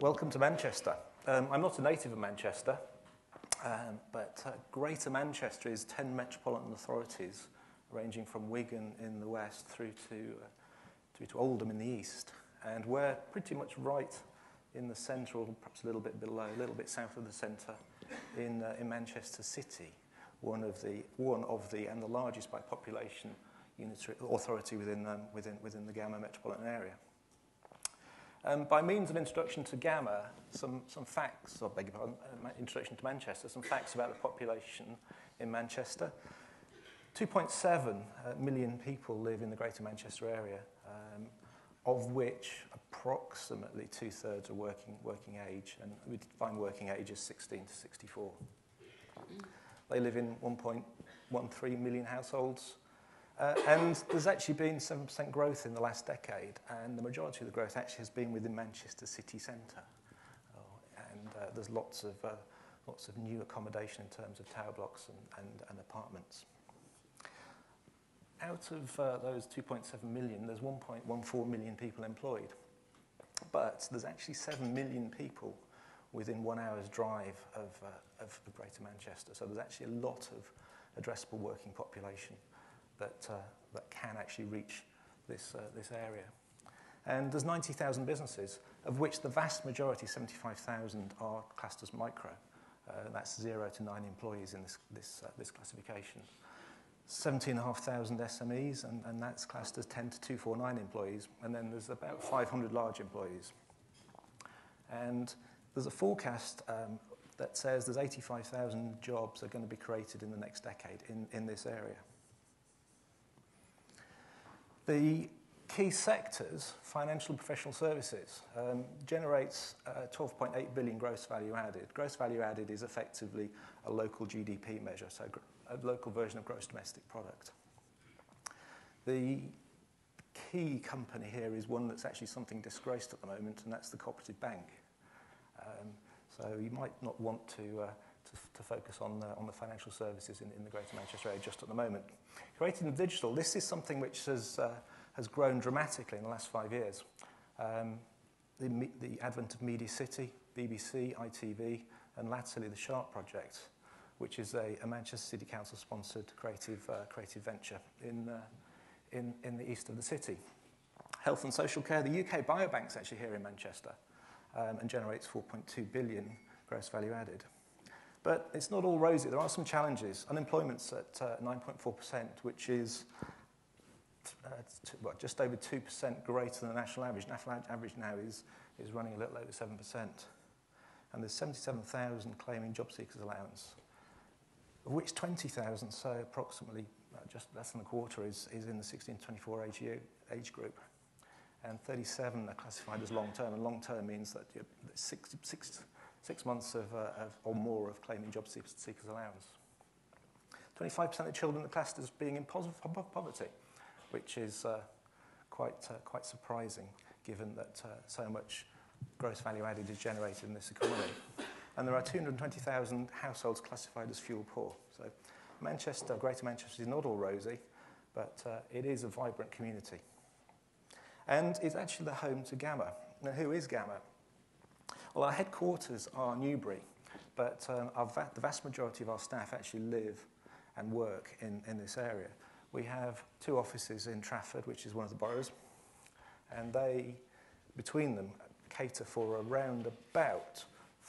Welcome to Manchester. I'm not a native of Manchester, but Greater Manchester is 10 metropolitan authorities, ranging from Wigan in the west through to Oldham in the east. And we're pretty much right in the centre, or perhaps a little bit below, a little bit south of the centre, in Manchester City, one of the and the largest by population unitary authority within the Gamma metropolitan area. By means of introduction to Gamma, some facts, or beg your pardon, introduction to Manchester, some facts about the population in Manchester. 2.7 million people live in the Greater Manchester area, of which approximately two-thirds are working age, and we define working age as 16 to 64. They live in 1.13 million households, and there's actually been 7% growth in the last decade, and the majority of the growth actually has been within Manchester city centre. There's lots of new accommodation in terms of tower blocks and apartments. Out of those 2.7 million, there's 1.14 million people employed. But there's actually 7 million people within 1 hour's drive of Greater Manchester. So there's actually a lot of addressable working population that can actually reach this area. And there's 90,000 businesses, of which the vast majority, 75,000, are classed as micro. That's 0 to 9 employees in this classification. 17,500 SMEs, and that's classed as 10 to 249 employees. And then there's about 500 large employees. And there's a forecast that says there's 85,000 jobs are going to be created in the next decade in this area. The key sectors, financial and professional services, generates 12.8 billion gross value added. Gross value added is effectively a local GDP measure, so a local version of gross domestic product. The key company here is one that's actually something disgraced at the moment, and that's the Cooperative Bank. So you might not want to focus on the financial services in the Greater Manchester area just at the moment. Creative and digital, this is something which has grown dramatically in the last 5 years. The advent of Media City, BBC, ITV, and latterly the Sharp project, which is a Manchester City Council-sponsored creative venture in the east of the city. Health and social care, the UK Biobank's actually here in Manchester, and generates 4.2 billion gross value added. But it's not all rosy. There are some challenges. Unemployment's at 9.4%, which is just over 2% greater than the national average. National average now is running a little over 7%. And there's 77,000 claiming job seekers allowance, of which 20,000, so approximately just less than a quarter, is in the 16 to 24 age group. And 37 are classified as long-term, and long-term means that 6 months or more of claiming job seekers allowance. 25% of children are classed as being in poverty, which is quite surprising, given that so much gross value added is generated in this economy. And there are 220,000 households classified as fuel poor. So Manchester, Greater Manchester, is not all rosy, but it is a vibrant community. And it's actually the home to Gamma. Now, who is Gamma? Well, our headquarters are Newbury, but the vast majority of our staff actually live and work in this area. We have 2 offices in Trafford, which is one of the boroughs, and they, between them, cater for around about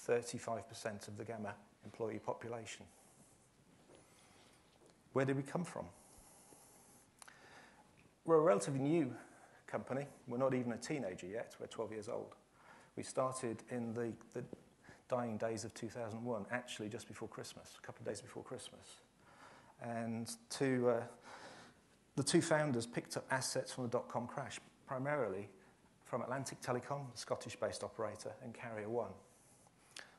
35% of the Gamma employee population. Where did we come from? We're a relatively new company. We're not even a teenager yet. We're 12 years old. We started in the dying days of 2001, actually just before Christmas, a couple of days before Christmas. And the 2 founders picked up assets from the dot-com crash, primarily from Atlantic Telecom, a Scottish-based operator, and Carrier One.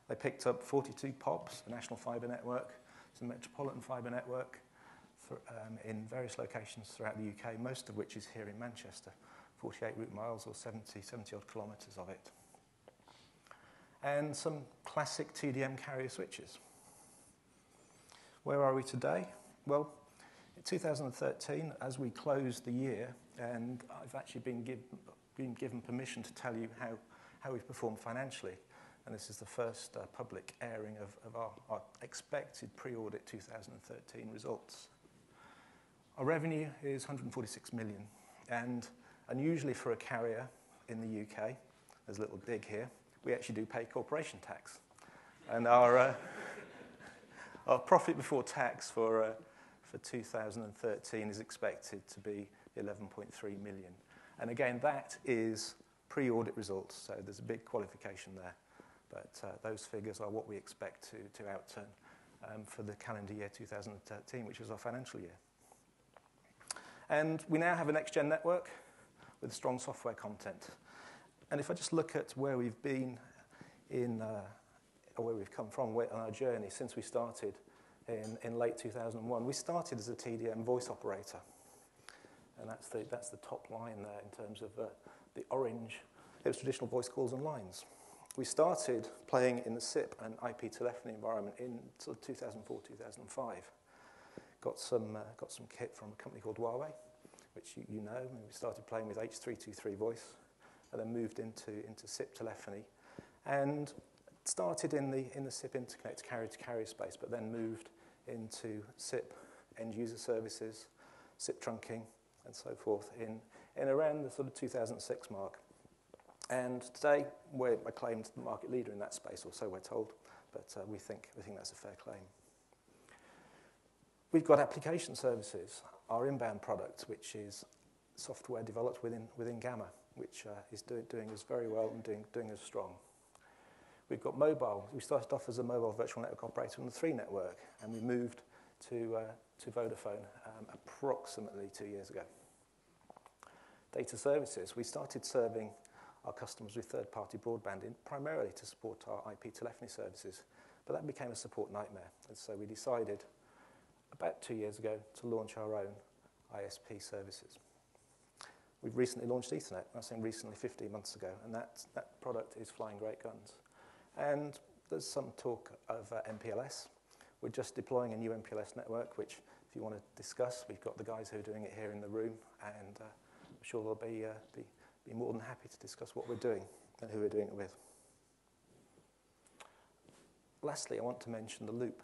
They picked up 42 POPs, a national fibre network, some metropolitan fibre network in various locations throughout the UK, most of which is here in Manchester, 48 route miles or 70-odd kilometres of it. And some classic TDM carrier switches. Where are we today? Well, in 2013, as we closed the year, and I've actually been given permission to tell you how we've performed financially. And this is the first public airing of our expected pre-audit 2013 results. Our revenue is 146 million. And unusually for a carrier in the UK, there's a little dig here, we actually do pay corporation tax. And our profit before tax for 2013 is expected to be 11.3 million. And again, that is pre-audit results, so there's a big qualification there. But those figures are what we expect to outturn for the calendar year 2013, which is our financial year. And we now have a next-gen network with strong software content. And if I just look at where we've been or where we've come from on our journey since we started in late 2001, we started as a TDM voice operator. And that's the top line there in terms of the orange. It was traditional voice calls and lines. We started playing in the SIP and IP telephony environment in sort of 2004, 2005. Got some kit from a company called Huawei, which you know. And we started playing with H323 voice, and then moved into SIP telephony, and started in the SIP interconnect carrier-to-carrier space, but then moved into SIP end-user services, SIP trunking, and so forth in around the sort of 2006 mark. And today, we're acclaimed the market leader in that space, or so we're told, but we think that's a fair claim. We've got application services, our inbound product, which is software developed within Gamma, which is doing us very well and doing us strong. We've got mobile. We started off as a mobile virtual network operator on the 3 network, and we moved to Vodafone approximately 2 years ago. Data services. We started serving our customers with third-party broadband primarily to support our IP telephony services, but that became a support nightmare. And so we decided about 2 years ago to launch our own ISP services. We've recently launched Ethernet. I think recently, 15 months ago, and that product is flying great guns. And there's some talk of MPLS. We're just deploying a new MPLS network, which, if you want to discuss, we've got the guys who are doing it here in the room, and I'm sure they'll be more than happy to discuss what we're doing and who we're doing it with. Lastly, I want to mention the loop.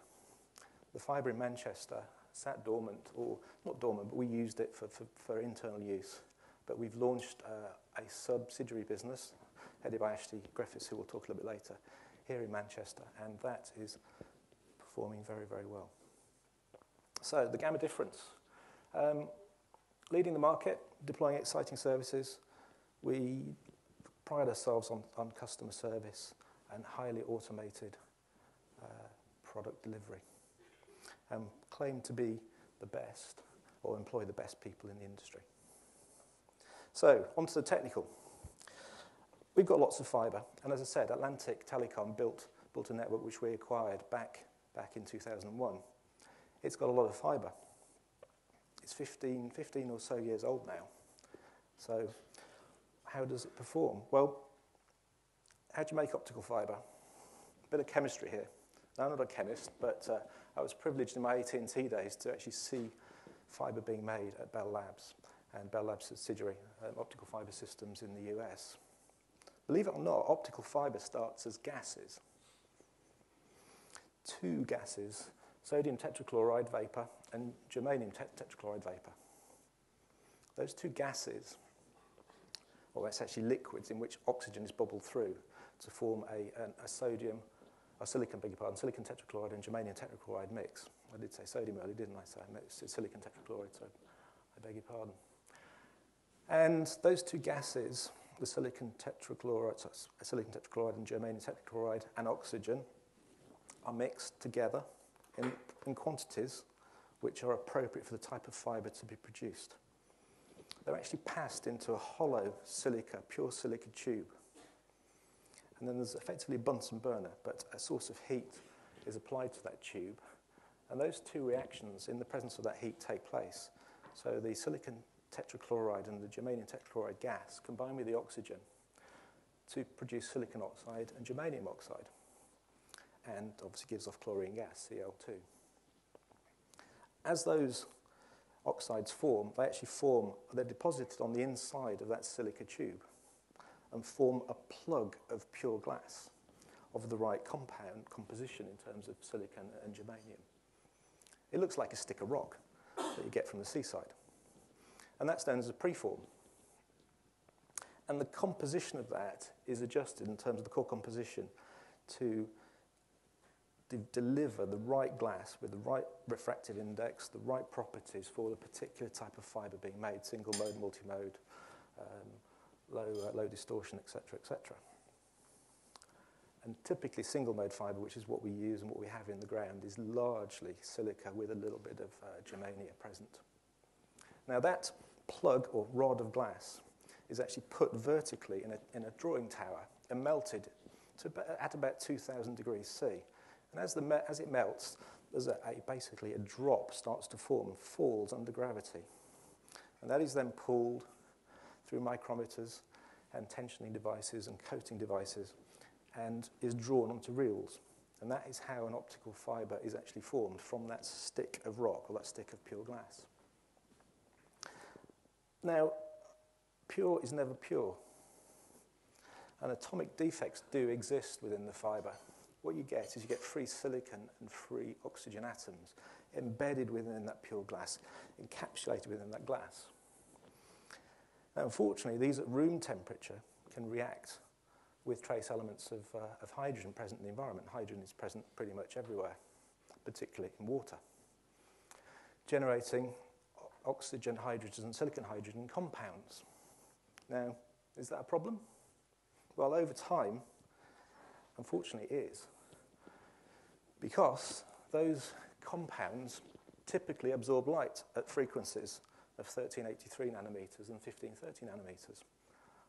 The fibre in Manchester sat dormant, or not dormant, but we used it for internal use. But we've launched a subsidiary business headed by Ashley Griffiths, who we'll talk a little bit later, here in Manchester, and that is performing very, very well. So the Gamma difference. Leading the market, deploying exciting services. We pride ourselves on customer service and highly automated product delivery. Claim to be the best, or employ the best people in the industry. So, onto the technical. We've got lots of fibre, and as I said, Atlantic Telecom built a network which we acquired back in 2001. It's got a lot of fibre. It's 15 or so years old now. So, how does it perform? Well, how do you make optical fibre? A bit of chemistry here. Now, I'm not a chemist, but I was privileged in my AT&T days to actually see fibre being made at Bell Labs, and Bell Labs subsidiary, Optical Fibre Systems in the US. Believe it or not, optical fibre starts as gases. 2 gases, sodium tetrachloride vapor and germanium tetrachloride vapor. Those 2 gases, or it's actually liquids in which oxygen is bubbled through to form a silicon tetrachloride and germanium tetrachloride mix. I did say sodium earlier, didn't I? So I meant silicon tetrachloride, so I beg your pardon. And those 2 gases, the silicon tetrachloride and germanium tetrachloride and oxygen, are mixed together in quantities which are appropriate for the type of fibre to be produced. They're actually passed into a hollow silica, pure silica tube. And then there's effectively a Bunsen burner, but a source of heat is applied to that tube. And those 2 reactions in the presence of that heat take place. So the silicon tetrachloride and the germanium tetrachloride gas combine with the oxygen to produce silicon oxide and germanium oxide. And obviously gives off chlorine gas, Cl2. As those oxides form, they're deposited on the inside of that silica tube. and form a plug of pure glass of the right composition in terms of silicon and germanium. It looks like a stick of rock that you get from the seaside. And that's known as a preform. And the composition of that is adjusted in terms of the core composition to deliver the right glass with the right refractive index, the right properties for the particular type of fibre being made, single mode, multi-mode, low distortion, etc., etc. And typically single mode fibre, which is what we use and what we have in the ground, is largely silica with a little bit of germania present. Now that plug or rod of glass is actually put vertically in a drawing tower and melted at about 2,000 degrees C. And as it melts, there's basically a drop starts to form and falls under gravity. And that is then pulled through micrometers and tensioning devices and coating devices and is drawn onto reels. And that is how an optical fibre is actually formed from that stick of rock or that stick of pure glass. Now, pure is never pure. And atomic defects do exist within the fibre. What you get is you get free silicon and free oxygen atoms embedded within that pure glass, encapsulated within that glass. Now, unfortunately, these at room temperature can react with trace elements of hydrogen present in the environment. Hydrogen is present pretty much everywhere, particularly in water, generating oxygen, hydrogen, and silicon hydrogen compounds. Now, is that a problem? Well, over time, unfortunately, it is. Because those compounds typically absorb light at frequencies of 1383 nanometers and 1530 nanometers,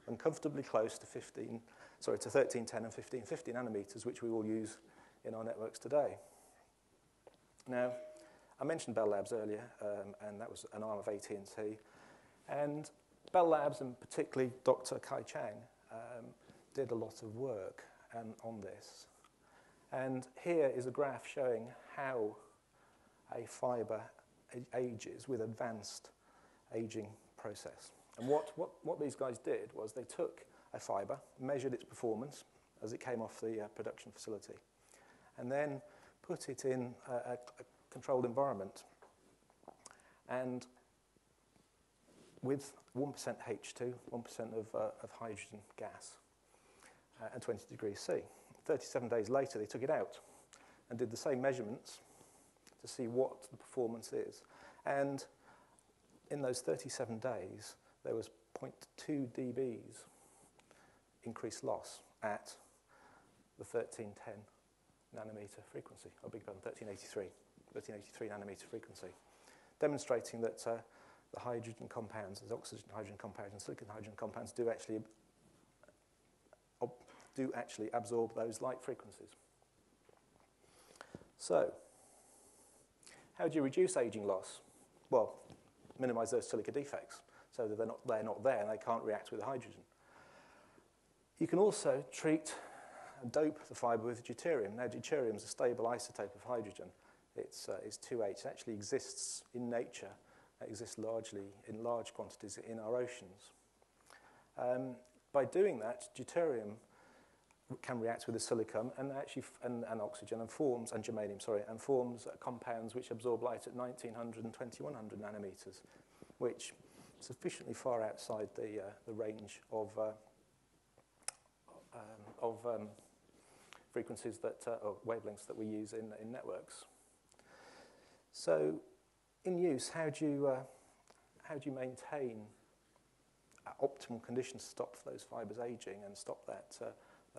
uncomfortably close to 1310 and 1550 nanometers, which we all use in our networks today. Now, I mentioned Bell Labs earlier, and that was an arm of AT&T. And Bell Labs, and particularly Dr. Kai Chang, did a lot of work on this. And here is a graph showing how a fibre ages with advanced aging process. And what these guys did was they took a fibre, measured its performance as it came off the production facility, and then put it in a controlled environment. And with 1% H2, 1% of hydrogen gas, at 20 degrees C. 37 days later, they took it out and did the same measurements to see what the performance is. And in those 37 days, there was 0.2 dBs increased loss at the 1310 nanometer frequency, or big pardon, 1383 nanometer frequency, demonstrating that the hydrogen compounds, the oxygen hydrogen compounds and silicon hydrogen compounds do actually absorb those light frequencies. So, how do you reduce aging loss? Well, minimize those silica defects so that they're not there and they can't react with the hydrogen. You can also treat and dope the fibre with deuterium. Now, deuterium is a stable isotope of hydrogen. It's 2H. It actually exists in nature. It exists largely in large quantities in our oceans. By doing that, deuterium can react with the silicon and oxygen and germanium, and forms compounds which absorb light at 1900 and 2100 nanometers, which is sufficiently far outside the range of frequencies or wavelengths that we use in networks. So, in use, how do you maintain optimal conditions to stop those fibres aging and stop that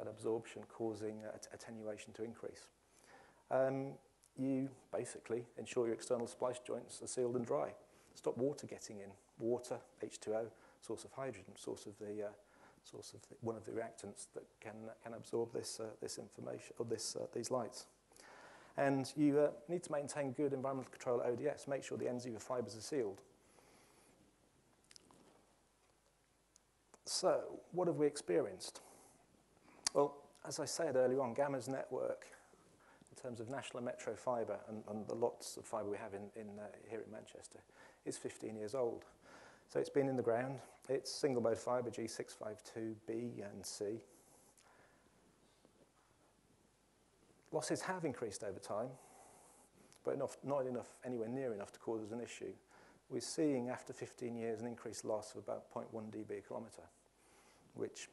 absorption causing attenuation to increase? You basically ensure your external splice joints are sealed and dry. Stop water getting in. Water, H2O, source of hydrogen, source of one of the reactants that can absorb this information or these lights. And you need to maintain good environmental control at ODS. Make sure the ends of your fibres are sealed. So, what have we experienced? Well, as I said earlier on, Gamma's network, in terms of national and metro fibre and the lots of fibre we have here in Manchester, is 15 years old. So it's been in the ground. It's single mode fibre, G652B and C. Losses have increased over time, but not enough, anywhere near enough to cause us an issue. We're seeing after 15 years an increased loss of about 0.1 dB a kilometre, which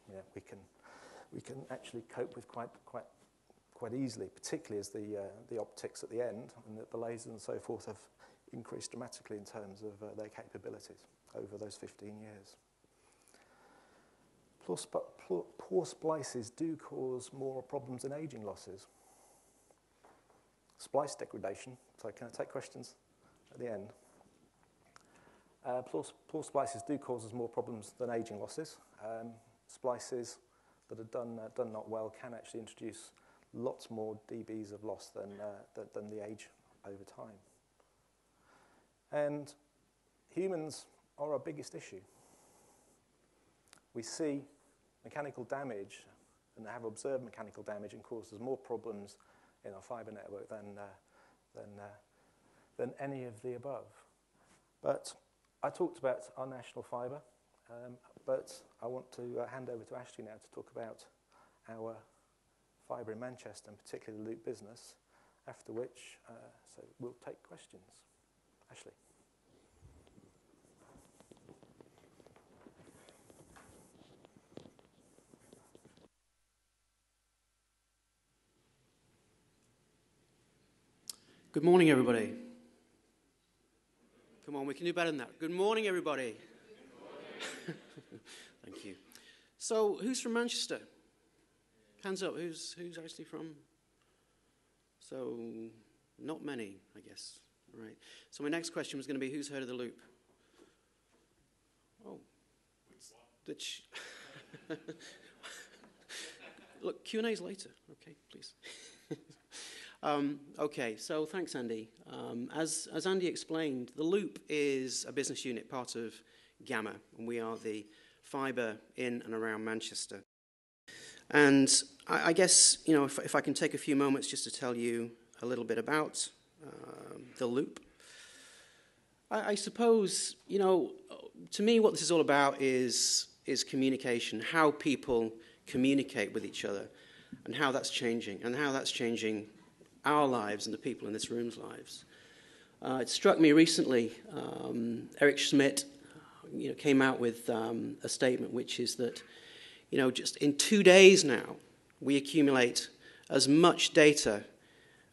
we can actually cope with quite easily, particularly as the optics at the end and the lasers and so forth have increased dramatically in terms of their capabilities over those 15 years. Plus, poor splices do cause more problems than aging losses. Splice degradation, so can I take questions at the end? Poor splices do cause us more problems than aging losses. Splices that are done not well can actually introduce lots more dBs of loss than the age over time. And humans are our biggest issue. We see mechanical damage and have observed mechanical damage and causes more problems in our fibre network than any of the above. But I talked about our national fibre, but I want to hand over to Ashley now to talk about our fibre in Manchester, and particularly the loop business, after which so we'll take questions. Ashley. Good morning, everybody. Come on, we can do better than that. Good morning, everybody. Good morning. Thank you. So, who's from Manchester? Hands up. Who's actually from? So, not many, I guess. Right. So, my next question was going to be, who's heard of the loop? Oh. Look, Q&A's later. Okay, please. Okay, so thanks, Andy. As Andy explained, the Loop is a business unit, part of Gamma, and we are the fibre in and around Manchester. And I guess, you know, if I can take a few moments just to tell you a little bit about the Loop. I suppose, you know, to me what this is all about is communication, how people communicate with each other, and how that's changing our lives and the people in this room's lives. It struck me recently, Eric Schmidt, you know, came out with a statement which is that, you know, just in 2 days now, we accumulate as much data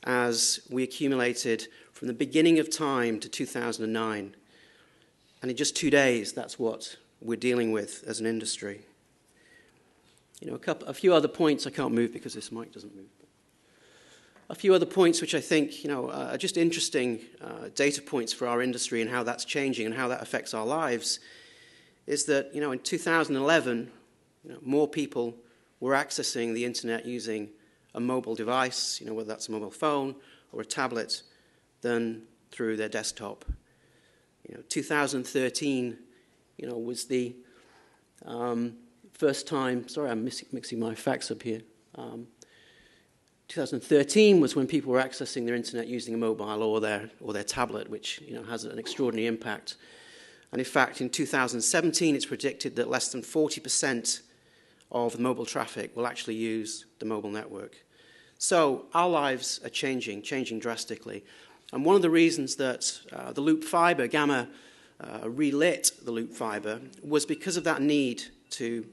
as we accumulated from the beginning of time to 2009. And in just 2 days, that's what we're dealing with as an industry. You know, a few other points. I can't move because this mic doesn't move. A few other points which I think, you know, are just interesting data points for our industry and how that's changing and how that affects our lives is that, you know, in 2011, you know, more people were accessing the internet using a mobile device, you know, whether that's a mobile phone or a tablet, than through their desktop. You know, 2013, you know, was the first time. Sorry, I'm mixing my facts up here. 2013 was when people were accessing their internet using a mobile or their tablet, which, you know, has an extraordinary impact. And in fact, in 2017, it's predicted that less than 40% of the mobile traffic will actually use the mobile network. So our lives are changing drastically. And one of the reasons that the loop fibre, Gamma, relit the loop fibre was because of that need to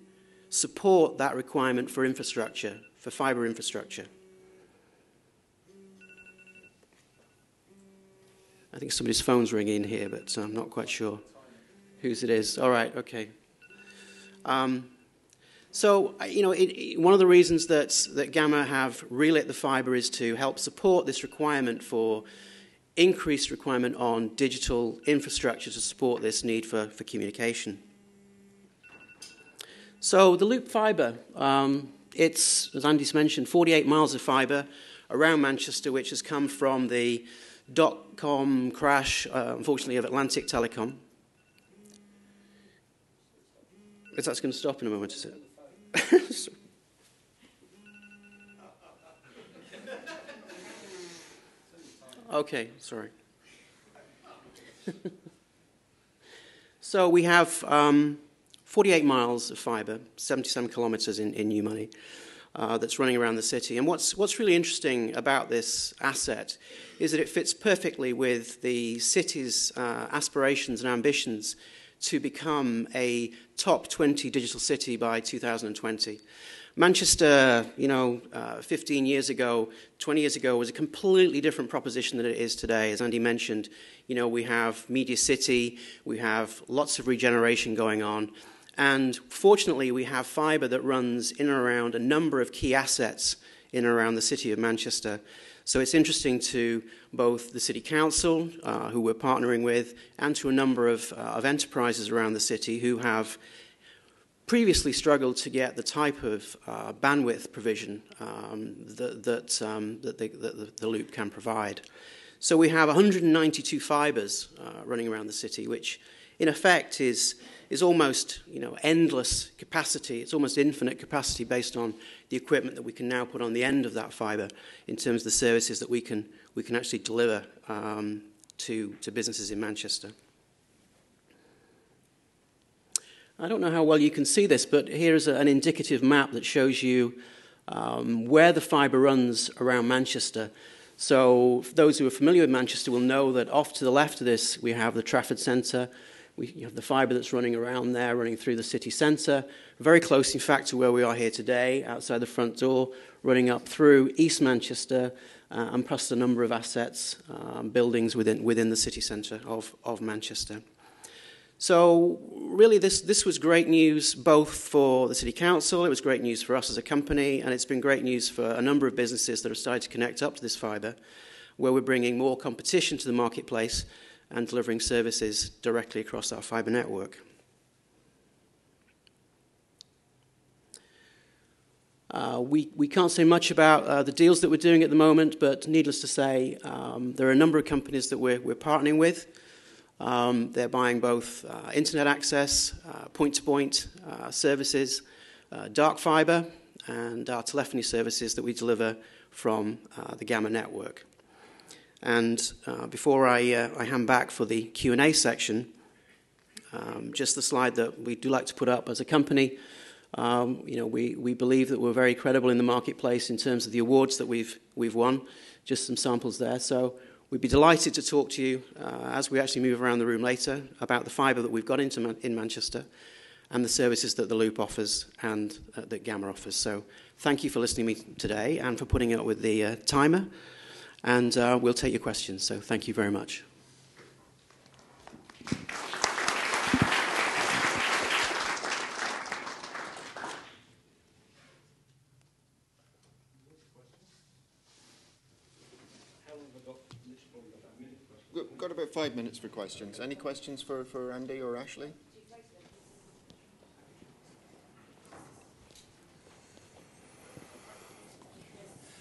support that requirement for infrastructure, for fibre infrastructure. I think somebody's phone's ringing here, but I'm not quite sure whose it is. All right, okay. So, you know, one of the reasons that Gamma have relit the fibre is to help support this requirement for increased requirement on digital infrastructure to support this need for communication. So the loop fibre, it's, as Andy's mentioned, 48 miles of fibre around Manchester, which has come from the .com crash, unfortunately, of Atlantic Telecom. That's going to stop in a moment, is it? Okay, sorry. So we have 48 miles of fibre, 77 kilometres in new money, that's running around the city. And what's really interesting about this asset is that it fits perfectly with the city's aspirations and ambitions to become a top 20 digital city by 2020. Manchester, 15 years ago, 20 years ago, was a completely different proposition than it is today. As Andy mentioned, we have Media City, we have lots of regeneration going on, and fortunately we have fibre that runs in and around a number of key assets in and around the city of Manchester. So it's interesting to both the City Council, who we're partnering with, and to a number of enterprises around the city who have previously struggled to get the type of bandwidth provision that the loop can provide. So we have 192 fibres running around the city, which in effect is almost endless capacity. It's almost infinite capacity based on the equipment that we can now put on the end of that fibre in terms of the services that we can actually deliver to businesses in Manchester. I don't know how well you can see this, but here's an indicative map that shows you where the fibre runs around Manchester. So for those who are familiar with Manchester will know that off to the left of this we have the Trafford Centre. You have the fibre that's running around there, running through the city centre, very close in fact to where we are here today, outside the front door, running up through East Manchester, and plus a number of assets, buildings within the city centre of Manchester. So really this was great news both for the City Council, it was great news for us as a company, and it's been great news for a number of businesses that have started to connect up to this fibre, where we're bringing more competition to the marketplace and delivering services directly across our fibre network. We can't say much about the deals that we're doing at the moment, but needless to say, there are a number of companies that we're partnering with. They're buying both internet access, point-to-point services, dark fibre, and our telephony services that we deliver from the Gamma network. And before I hand back for the Q&A section, just the slide that we do like to put up as a company. We believe that we're very credible in the marketplace in terms of the awards that we've won. Just some samples there. So we'd be delighted to talk to you as we actually move around the room later about the fibre that we've got in Manchester and the services that the Loop offers and that Gamma offers. So thank you for listening to me today and for putting up with the timer. And we'll take your questions. So thank you very much. We've got about 5 minutes for questions. Any questions for Andy or Ashley?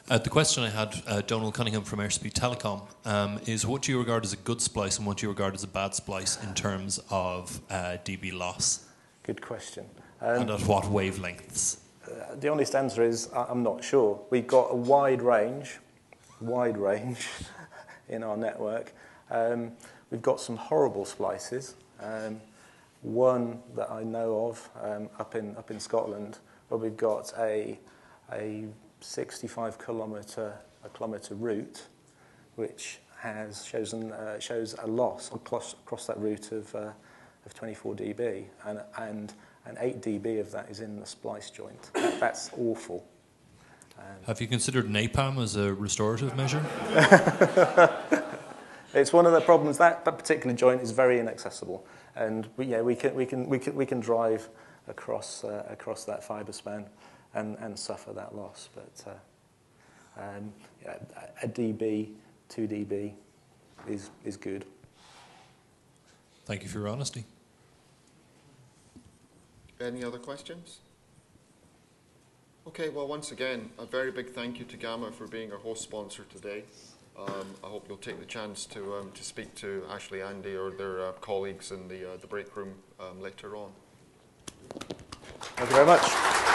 The question I had, Donald Cunningham from Airspeed Telecom, is what do you regard as a good splice and what do you regard as a bad splice in terms of dB loss? Good question. And at what wavelengths? The honest answer is I'm not sure. We've got a wide range in our network. We've got some horrible splices. One that I know of up in Scotland, where we've got a 65 kilometre route, which shows a loss across that route of 24 dB, and 8 dB of that is in the splice joint. That's awful. Have you considered napalm as a restorative measure? It's one of the problems. That particular joint is very inaccessible, and we can drive across that fibre span and suffer that loss. But a dB, 2 dB is good. Thank you for your honesty. Any other questions? Okay, well, once again, a very big thank you to Gamma for being our host sponsor today. I hope you'll take the chance to speak to Ashley, Andy, or their colleagues in the break room later on. Thank you very much.